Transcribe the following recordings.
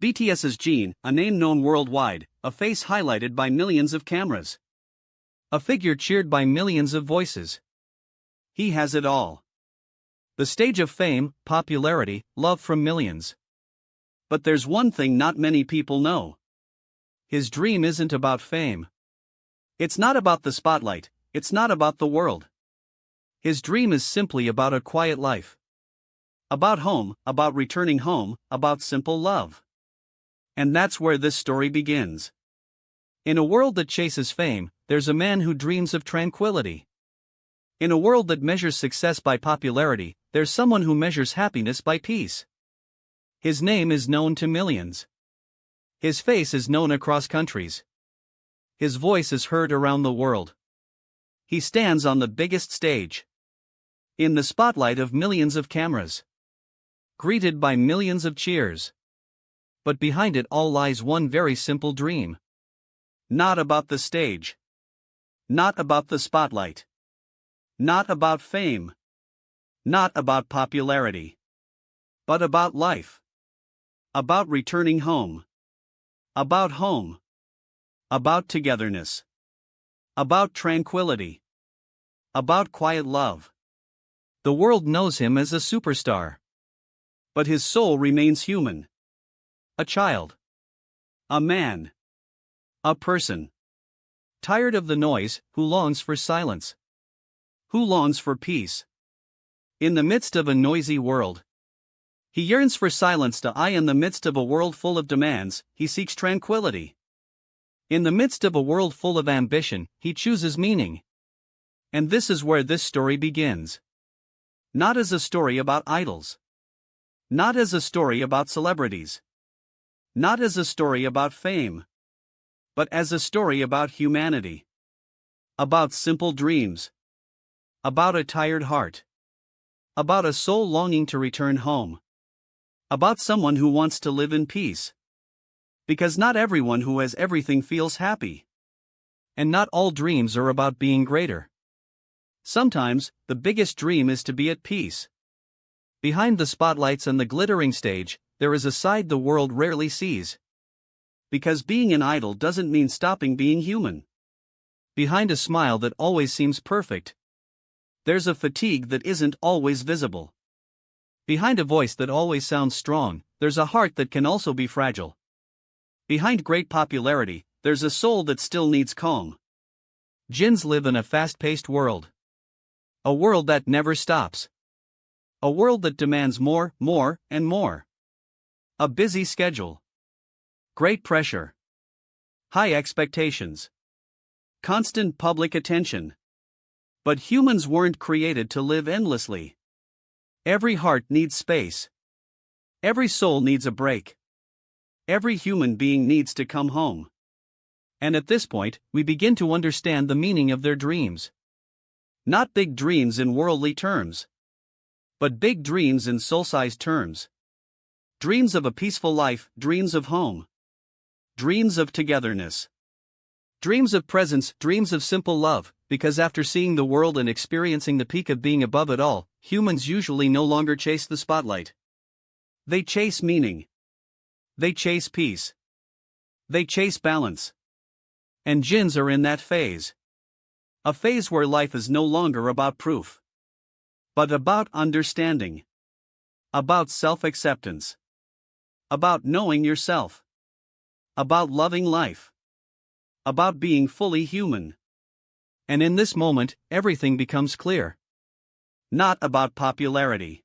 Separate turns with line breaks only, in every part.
BTS's Jin, a name known worldwide, a face highlighted by millions of cameras. A figure cheered by millions of voices. He has it all. The stage of fame, popularity, love from millions. But there's one thing not many people know. His dream isn't about fame. It's not about the spotlight, it's not about the world. His dream is simply about a quiet life. About home, about returning home, about simple love. And that's where this story begins. In a world that chases fame, there's a man who dreams of tranquility. In a world that measures success by popularity, there's someone who measures happiness by peace. His name is known to millions. His face is known across countries. His voice is heard around the world. He stands on the biggest stage. In the spotlight of millions of cameras. Greeted by millions of cheers. But behind it all lies one very simple dream. Not about the stage. Not about the spotlight. Not about fame. Not about popularity. But about life. About returning home. About home. About togetherness. About tranquility. About quiet love. The world knows him as a superstar. But his soul remains human. A child. A man. A person. Tired of the noise, who longs for silence. Who longs for peace. In the midst of a noisy world. He yearns for silence. In the midst of a world full of demands, he seeks tranquility. In the midst of a world full of ambition, he chooses meaning. And this is where this story begins. Not as a story about idols. Not as a story about celebrities. Not as a story about fame. But as a story about humanity. About simple dreams. About a tired heart. About a soul longing to return home. About someone who wants to live in peace. Because not everyone who has everything feels happy. And not all dreams are about being greater. Sometimes, the biggest dream is to be at peace. Behind the spotlights and the glittering stage, there is a side the world rarely sees. Because being an idol doesn't mean stopping being human. Behind a smile that always seems perfect, there's a fatigue that isn't always visible. Behind a voice that always sounds strong, there's a heart that can also be fragile. Behind great popularity, there's a soul that still needs calm. Jins live in a fast-paced world. A world that never stops. A world that demands more, and more. A busy schedule. Great pressure. High expectations. Constant public attention. But humans weren't created to live endlessly. Every heart needs space. Every soul needs a break. Every human being needs to come home. And at this point, we begin to understand the meaning of their dreams. Not big dreams in worldly terms. But big dreams in soul-sized terms. Dreams of a peaceful life, dreams of home. Dreams of togetherness. Dreams of presence, dreams of simple love, because after seeing the world and experiencing the peak of being above it all, humans usually no longer chase the spotlight. They chase meaning. They chase peace. They chase balance. And Jins are in that phase. A phase where life is no longer about proof. But about understanding. About self-acceptance. About knowing yourself. About loving life. About being fully human. And in this moment, everything becomes clear. Not about popularity.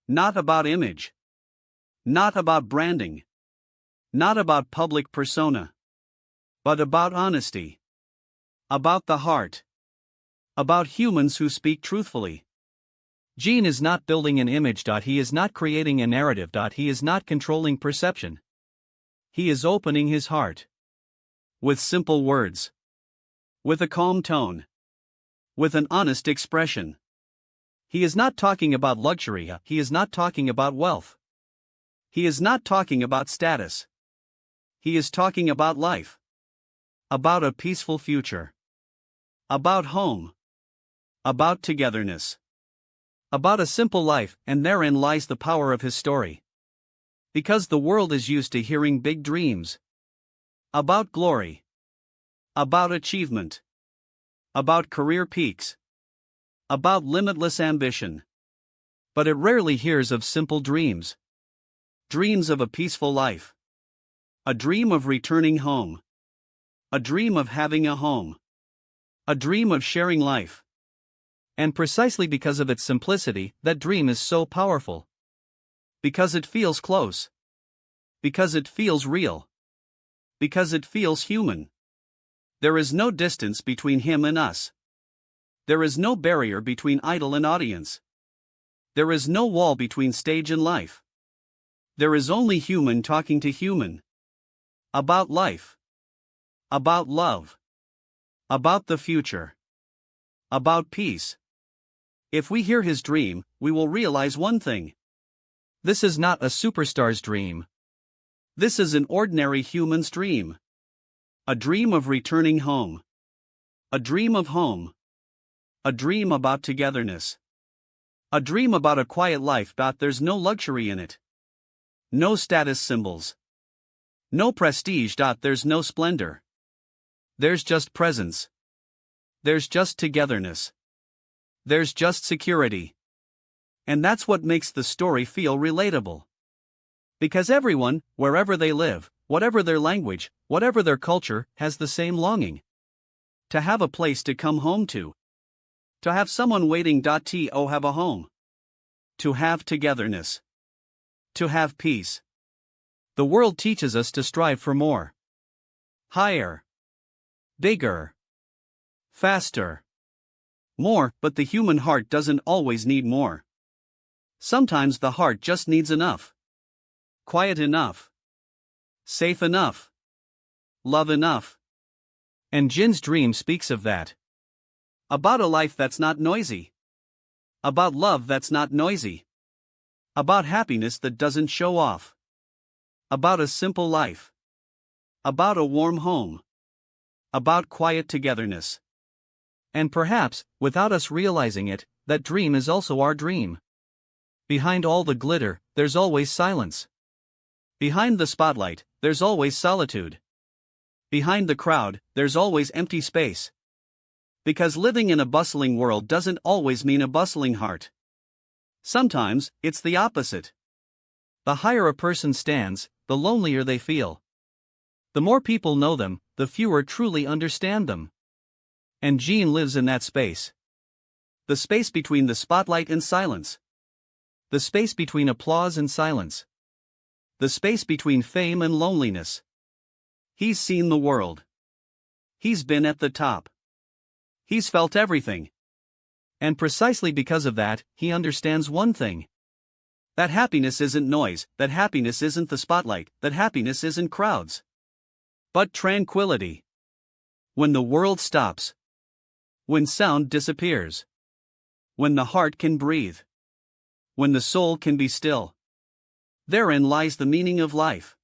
Not about image. Not about branding. Not about public persona. But about honesty. About the heart. About humans who speak truthfully. Jin is not building an image. He is not creating a narrative. He is not controlling perception. He is opening his heart. With simple words. With a calm tone. With an honest expression. He is not talking about luxury. He is not talking about wealth. He is not talking about status. He is talking about life. About a peaceful future. About home. About togetherness. About a simple life, and therein lies the power of his story. Because the world is used to hearing big dreams. About glory. About achievement. About career peaks. About limitless ambition. But it rarely hears of simple dreams. Dreams of a peaceful life. A dream of returning home. A dream of having a home. A dream of sharing life. And precisely because of its simplicity, that dream is so powerful. Because it feels close. Because it feels real. Because it feels human. There is no distance between him and us. There is no barrier between idol and audience. There is no wall between stage and life. There is only human talking to human. About life. About love. About the future. About peace. If we hear his dream, we will realize one thing. This is not a superstar's dream. This is an ordinary human's dream. A dream of returning home. A dream of home. A dream about togetherness. A dream about a quiet life. There's no luxury in it. No status symbols. No prestige. There's no splendor. There's just presence. There's just togetherness. There's just security. And that's what makes the story feel relatable. Because everyone, wherever they live, whatever their language, whatever their culture, has the same longing. To have a place to come home to. To have someone waiting. To have a home. To have togetherness. To have peace. The world teaches us to strive for more. Higher. Bigger. Faster. More, but the human heart doesn't always need more. Sometimes the heart just needs enough. Quiet enough. Safe enough. Love enough. And Jin's dream speaks of that. About a life that's not noisy. About love that's not noisy. About happiness that doesn't show off. About a simple life. About a warm home. About quiet togetherness. And perhaps, without us realizing it, that dream is also our dream. Behind all the glitter, there's always silence. Behind the spotlight, there's always solitude. Behind the crowd, there's always empty space. Because living in a bustling world doesn't always mean a bustling heart. Sometimes, it's the opposite. The higher a person stands, the lonelier they feel. The more people know them, the fewer truly understand them. And Jin lives in that space. The space between the spotlight and silence. The space between applause and silence. The space between fame and loneliness. He's seen the world. He's been at the top. He's felt everything. And precisely because of that, he understands one thing. That happiness isn't noise, that happiness isn't the spotlight, that happiness isn't crowds. But tranquility. When the world stops. When sound disappears. When the heart can breathe. When the soul can be still. Therein lies the meaning of life.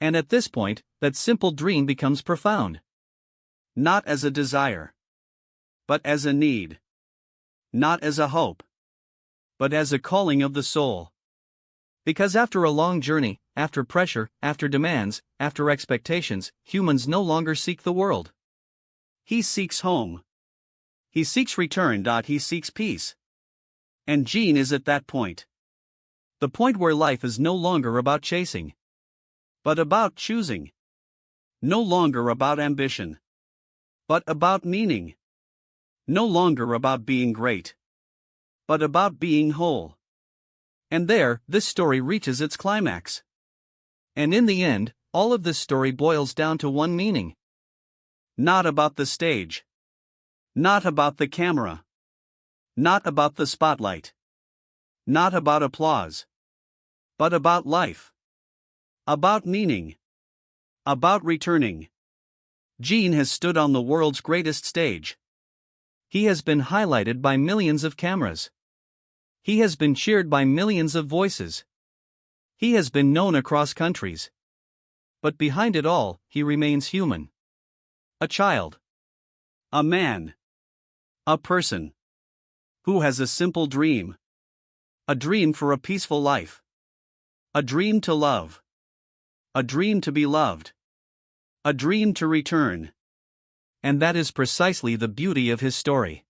And at this point, that simple dream becomes profound. Not as a desire. But as a need. Not as a hope. But as a calling of the soul. Because after a long journey, after pressure, after demands, after expectations, humans no longer seek the world. He seeks home. He seeks return. He seeks peace. And Jin is at that point. The point where life is no longer about chasing. But about choosing. No longer about ambition. But about meaning. No longer about being great. But about being whole. And there, this story reaches its climax. And in the end, all of this story boils down to one meaning. Not about the stage. Not about the camera. Not about the spotlight. Not about applause. But about life. About meaning. About returning. Jin has stood on the world's greatest stage. He has been highlighted by millions of cameras. He has been cheered by millions of voices. He has been known across countries. But behind it all, he remains human. A child. A man. A person. Who has a simple dream. A dream for a peaceful life. A dream to love. A dream to be loved. A dream to return. And that is precisely the beauty of his story.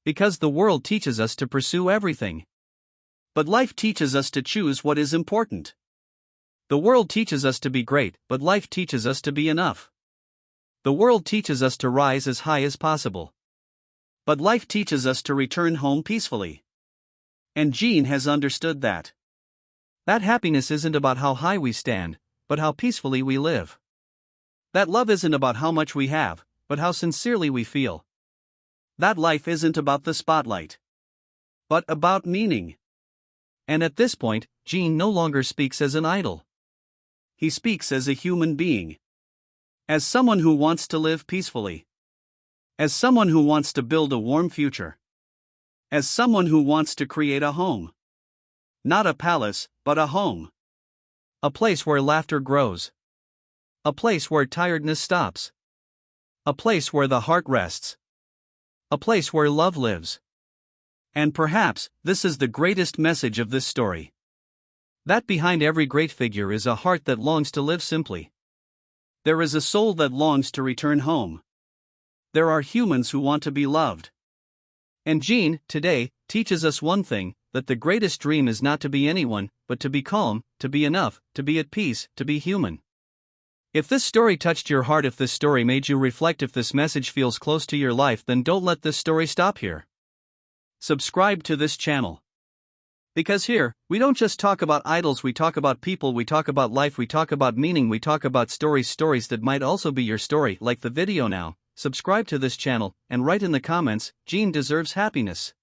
Because the world teaches us to pursue everything. But life teaches us to choose what is important. The world teaches us to be great, but life teaches us to be enough. The world teaches us to rise as high as possible. But life teaches us to return home peacefully. And Jin has understood that. That happiness isn't about how high we stand, but how peacefully we live. That love isn't about how much we have, but how sincerely we feel. That life isn't about the spotlight, but about meaning. And at this point, Jin no longer speaks as an idol. He speaks as a human being. As someone who wants to live peacefully. As someone who wants to build a warm future. As someone who wants to create a home. Not a palace, but a home. A place where laughter grows. A place where tiredness stops. A place where the heart rests. A place where love lives. And perhaps, this is the greatest message of this story. That behind every great figure is a heart that longs to live simply. There is a soul that longs to return home. There are humans who want to be loved. And Jin, today, teaches us one thing, that the greatest dream is not to be anyone, but to be calm, to be enough, to be at peace, to be human. If this story touched your heart, if this story made you reflect, if this message feels close to your life, then don't let this story stop here. Subscribe to this channel. Because here, we don't just talk about idols, we talk about people, we talk about life, we talk about meaning, we talk about stories that might also be your story. Like the video now, subscribe to this channel, and write in the comments, Jin deserves happiness.